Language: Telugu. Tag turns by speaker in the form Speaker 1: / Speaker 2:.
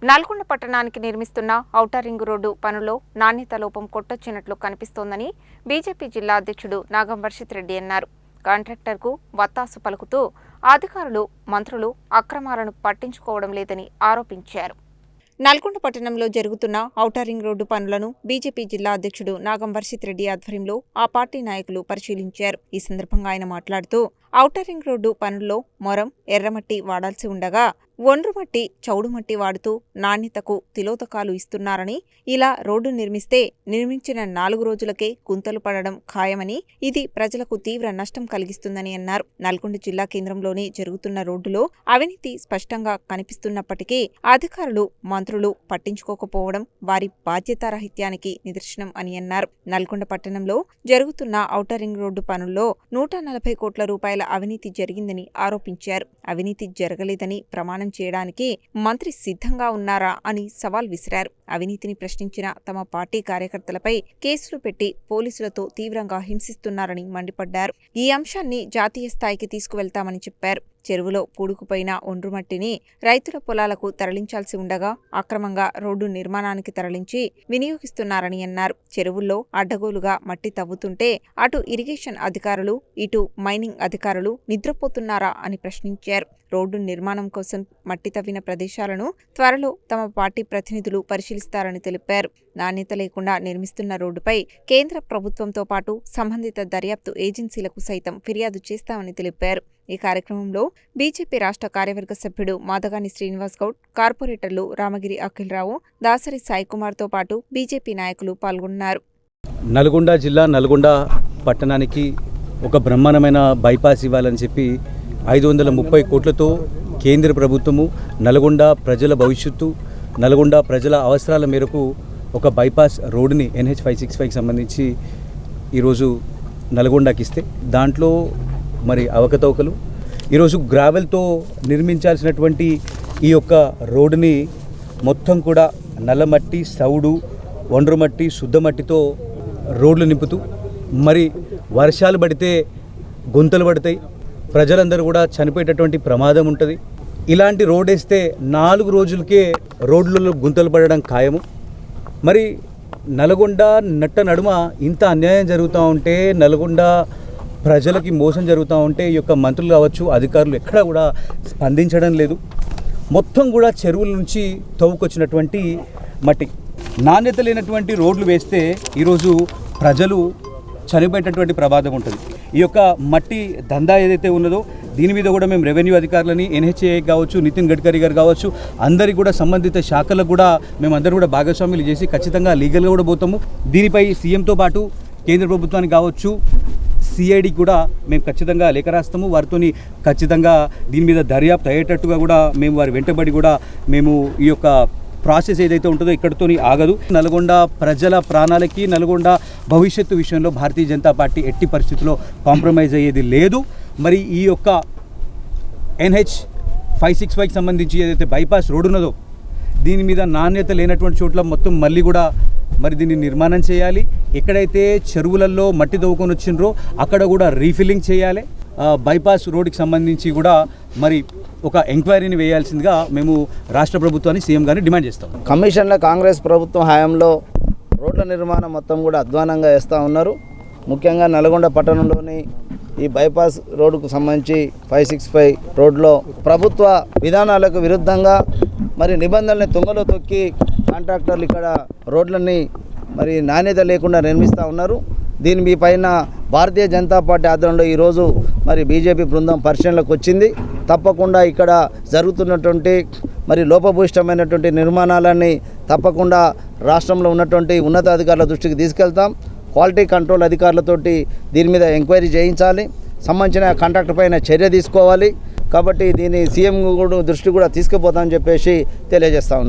Speaker 1: నల్గొండ పట్టణానికి నిర్మిస్తున్న ఔటర్ రింగ్ రోడ్డు పనుల్లో నాణ్యత లోపం కొట్టొచ్చినట్లు కనిపిస్తోందని బీజేపీ జిల్లా అధ్యక్షుడు నాగం వర్షిత్ రెడ్డి అన్నారు. కాంట్రాక్టర్కు వత్తాసు పలుకుతూ అధికారులు, మంత్రులు అక్రమాలను పట్టించుకోవడం లేదని ఆరోపించారు. నల్గొండ పట్టణంలో జరుగుతున్న ఔటర్ రింగ్ రోడ్డు పనులను బీజేపీ జిల్లా అధ్యక్షుడు నాగం వర్షిత్ రెడ్డి ఆధ్వర్యంలో ఆ పార్టీ నాయకులు పరిశీలించారు. ఈ సందర్భంగా ఆయన మాట్లాడుతూ ఔటర్ రింగ్ రోడ్డు పనుల్లో మొరం, ఎర్రమట్టి వాడాల్సి ఉండగా ఒండ్రుమట్టి, చౌడుమట్టి వాడుతూ నాణ్యతకు తిలోదకాలు ఇస్తున్నారని, ఇలా రోడ్డు నిర్మిస్తే నిర్మించిన 4 రోజులకే గుంతలు పడడం ఖాయమని, ఇది ప్రజలకు తీవ్ర నష్టం కలిగిస్తుందని అన్నారు. నల్గొండ జిల్లా కేంద్రంలోని జరుగుతున్న రోడ్డులో అవినీతి స్పష్టంగా కనిపిస్తున్నప్పటికీ అధికారులు, మంత్రులు పట్టించుకోకపోవడం వారి బాధ్యతారాహిత్యానికి నిదర్శనం అని అన్నారు. నల్గొండ పట్టణంలో జరుగుతున్న ఔటర్ రింగ్ రోడ్డు పనుల్లో 140 కోట్ల రూపాయల అవినీతి జరిగిందని ఆరోపించారు. అవినీతి జరగలేదని ప్రమాణం చేయడానికి మంత్రి సిద్ధంగా ఉన్నారా అని సవాల్ విసిరారు. అవినీతిని ప్రశ్నించిన తమ పార్టీ కార్యకర్తలపై కేసులు పెట్టి పోలీసులతో తీవ్రంగా హింసిస్తున్నారని మండిపడ్డారు. ఈ అంశాన్ని జాతీయ స్థాయికి తీసుకువెళ్తామని చెప్పారు. చెరువులో పూడుకుపోయిన ఒండ్రుమట్టిని రైతుల పొలాలకు తరలించాల్సి ఉండగా అక్రమంగా రోడ్డు నిర్మాణానికి తరలించి వినియోగిస్తున్నారని అన్నారు. చెరువుల్లో అడ్డగోలుగా మట్టి తవ్వుతుంటే అటు ఇరిగేషన్ అధికారులు, ఇటు మైనింగ్ అధికారులు నిద్రపోతున్నారా అని ప్రశ్నించారు. రోడ్డు నిర్మాణం కోసం మట్టి తవ్విన ప్రదేశాలను త్వరలో తమ పార్టీ ప్రతినిధులు పరిశీలిస్తారని తెలిపారు. నాణ్యత లేకుండా నిర్మిస్తున్న రోడ్డుపై కేంద్ర ప్రభుత్వంతో పాటు సంబంధిత దర్యాప్తు ఏజెన్సీలకు సైతం ఫిర్యాదు చేస్తామని తెలిపారు. ఈ కార్యక్రమంలో బీజేపీ రాష్ట్ర కార్యవర్గ సభ్యుడు మాదగాని శ్రీనివాస్ గౌడ్, కార్పొరేటర్లు రామగిరి అఖిలరావు, దాసరి సాయికుమార్తో పాటు బీజేపీ నాయకులు పాల్గొన్నారు.
Speaker 2: నల్గొండ జిల్లా నల్గొండ పట్టణానికి ఒక బ్రహ్మాండమైన బైపాస్ ఇవ్వాలని చెప్పి 530 కోట్లతో కేంద్ర ప్రభుత్వము నల్గొండ ప్రజల భవిష్యత్తు, నల్గొండ ప్రజల అవసరాల మేరకు ఒక బైపాస్ రోడ్డుని NH 565కి సంబంధించి ఈరోజు నల్గొండకి ఇస్తే దాంట్లో మరి అవకతవకలు, ఈరోజు గ్రావెల్తో నిర్మించాల్సినటువంటి ఈ యొక్క రోడ్డుని మొత్తం కూడా నల్లమట్టి, సౌడు, ఒండ్రుమట్టి, శుద్ధమట్టితో రోడ్లు నింపుతూ మరి వర్షాలు పడితే గుంతలు పడతాయి, ప్రజలందరూ కూడా చనిపోయేటటువంటి ప్రమాదం ఉంటుంది. ఇలాంటి రోడ్ వేస్తే 4 రోజులకే రోడ్లలో గుంతలు పడడం ఖాయము. మరి నల్గొండ నట్ట నడుమ ఇంత అన్యాయం జరుగుతూ ఉంటే, నల్గొండ ప్రజలకి మోసం జరుగుతూ ఉంటే ఈ యొక్క మంత్రులు కావచ్చు, అధికారులు ఎక్కడా కూడా స్పందించడం లేదు. మొత్తం కూడా చెరువుల నుంచి తవ్వుకొచ్చినటువంటి మట్టి, నాణ్యత లేనటువంటి రోడ్లు వేస్తే ఈరోజు ప్రజలు చనిపోయేటటువంటి ప్రమాదం ఉంటుంది. ఈ యొక్క మట్టి దందా ఏదైతే ఉన్నదో దీని మీద కూడా మేము రెవెన్యూ అధికారులని, NHAI కావచ్చు, నితిన్ గడ్కరీ గారు కావచ్చు, అందరికీ కూడా సంబంధిత శాఖలకు కూడా మేమందరూ కూడా భాగస్వామ్యులు చేసి ఖచ్చితంగా లీగల్గా కూడా పోతాము. దీనిపై సీఎంతో పాటు కేంద్ర ప్రభుత్వానికి కావచ్చు, CID కూడా మేము ఖచ్చితంగా లేఖ రాస్తాము. వారితో ఖచ్చితంగా దీని మీద దర్యాప్తు అయ్యేటట్టుగా కూడా మేము వారి వెంటబడి కూడా మేము ఈ యొక్క ప్రాసెస్ ఏదైతే ఉంటుందో ఇక్కడితో ఆగదు. నల్గొండ ప్రజల ప్రాణాలకి, నల్గొండ భవిష్యత్తు విషయంలో భారతీయ జనతా పార్టీ ఎట్టి పరిస్థితుల్లో కాంప్రమైజ్ అయ్యేది లేదు. మరి ఈ యొక్క NH 565కి సంబంధించి ఏదైతే బైపాస్ రోడ్డు ఉన్నదో దీని మీద నాణ్యత లేనటువంటి చోట్ల మొత్తం మళ్ళీ కూడా మరి దీన్ని నిర్మాణం చేయాలి. ఎక్కడైతే చెరువులలో మట్టి తవ్వుకొని వచ్చిండ్రో అక్కడ కూడా రీఫిల్లింగ్ చేయాలి. బైపాస్ రోడ్డుకి సంబంధించి కూడా మరి ఒక ఎంక్వైరీని వేయాల్సిందిగా మేము రాష్ట్ర ప్రభుత్వాన్ని, సీఎం గారిని డిమాండ్ చేస్తాం.
Speaker 3: కమిషన్ల కాంగ్రెస్ ప్రభుత్వం హయాంలో రోడ్ల నిర్మాణం మొత్తం కూడా అధ్వానంగా వేస్తూ ఉన్నారు. ముఖ్యంగా నల్గొండ పట్టణంలోని ఈ బైపాస్ రోడ్డుకు సంబంధించి 565 రోడ్లో ప్రభుత్వ విధానాలకు విరుద్ధంగా మరి నిబంధనల్ని తుంగలో తొక్కి కాంట్రాక్టర్లు ఇక్కడ రోడ్లన్నీ మరి నాణ్యత లేకుండా నిర్మిస్తూ ఉన్నారు. దీని మీ పైన భారతీయ జనతా పార్టీ ఆధ్వర్యంలో ఈరోజు మరి బీజేపీ బృందం పరిశీలనకు వచ్చింది. తప్పకుండా ఇక్కడ జరుగుతున్నటువంటి మరి లోపభూయిష్టమైనటువంటి నిర్మాణాలన్నీ తప్పకుండా రాష్ట్రంలో ఉన్నటువంటి ఉన్నతాధికారుల దృష్టికి తీసుకెళ్తాం. క్వాలిటీ కంట్రోల్ అధికారులతోటి దీని మీద ఎంక్వైరీ చేయించాలి. సంబంధించిన కాంట్రాక్టర్ పైన చర్య తీసుకోవాలి. కాబట్టి దీన్ని సీఎం దృష్టి కూడా తీసుకుపోతామని చెప్పేసి తెలియజేస్తా ఉన్నాం.